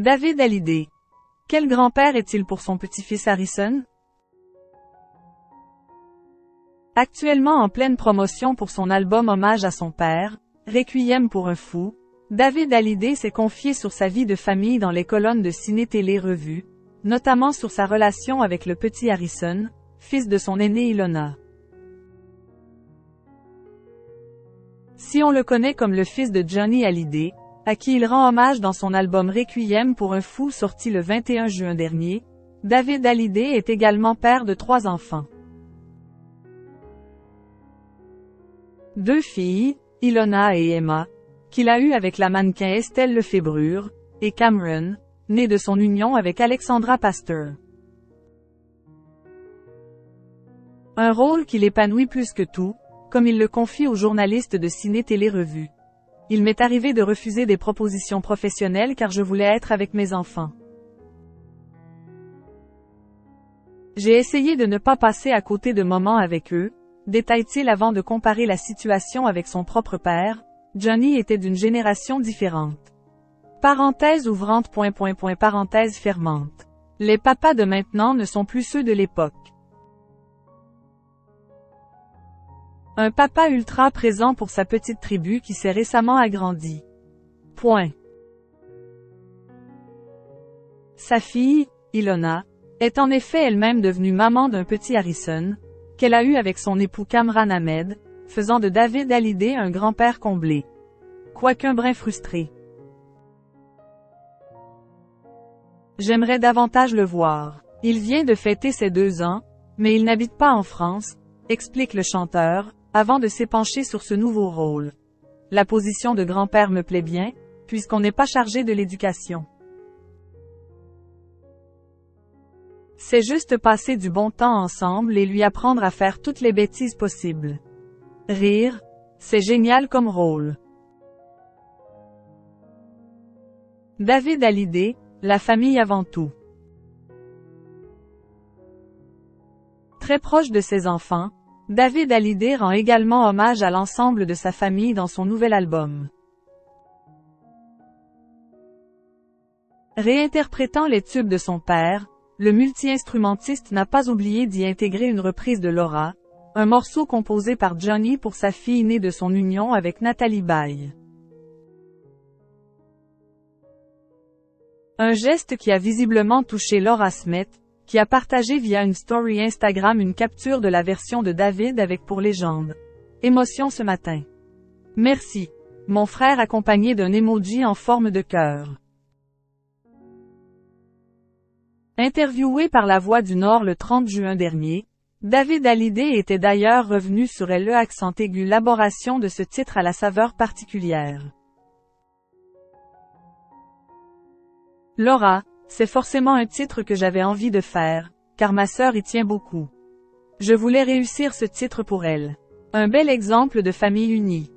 David Hallyday. Quel grand-père est-il pour son petit-fils Harrison? Actuellement en pleine promotion pour son album hommage à son père, Requiem pour un fou, David Hallyday s'est confié sur sa vie de famille dans les colonnes de Ciné-Télé Revue, notamment sur sa relation avec le petit Harrison, fils de son aînée Ilona. Si on le connaît comme le fils de Johnny Hallyday, à qui il rend hommage dans son album Requiem pour un fou sorti le 21 juin dernier, David Hallyday est également père de 3 enfants. 2 filles, Ilona et Emma, qu'il a eues avec la mannequin Estelle Lefébure, et Cameron, né de son union avec Alexandra Pasteur. Un rôle qu'il épanouit plus que tout, comme il le confie aux journalistes de Ciné-Télé Revue. Il m'est arrivé de refuser des propositions professionnelles car je voulais être avec mes enfants. J'ai essayé de ne pas passer à côté de moments avec eux, détaille-t-il avant de comparer la situation avec son propre père. Johnny était d'une génération différente. Parenthèse ouvrante ... parenthèse fermante. Les papas de maintenant ne sont plus ceux de l'époque. Un papa ultra présent pour sa petite tribu qui s'est récemment agrandie. Point. Sa fille, Ilona, est en effet elle-même devenue maman d'un petit Harrison, qu'elle a eu avec son époux Kamran Ahmed, faisant de David Hallyday un grand-père comblé. Quoiqu'un brin frustré. J'aimerais davantage le voir. Il vient de fêter ses 2 ans, mais il n'habite pas en France, explique le chanteur, avant de s'épancher sur ce nouveau rôle. La position de grand-père me plaît bien, puisqu'on n'est pas chargé de l'éducation. C'est juste passer du bon temps ensemble et lui apprendre à faire toutes les bêtises possibles. Rire, c'est génial comme rôle. David Hallyday, la famille avant tout. Très proche de ses enfants, David Hallyday rend également hommage à l'ensemble de sa famille dans son nouvel album. Réinterprétant les tubes de son père, le multi-instrumentiste n'a pas oublié d'y intégrer une reprise de Laura, un morceau composé par Johnny pour sa fille née de son union avec Nathalie Baye. Un geste qui a visiblement touché Laura Smith, qui a partagé via une story Instagram une capture de la version de David avec pour légende. Émotion ce matin. Merci. Mon frère accompagné d'un emoji en forme de cœur. Interviewé par La Voix du Nord le 30 juin dernier, David Hallyday était d'ailleurs revenu sur le accent aigu l'élaboration de ce titre à la saveur particulière. Laura, c'est forcément un titre que j'avais envie de faire, car ma sœur y tient beaucoup. Je voulais réussir ce titre pour elle. Un bel exemple de famille unie.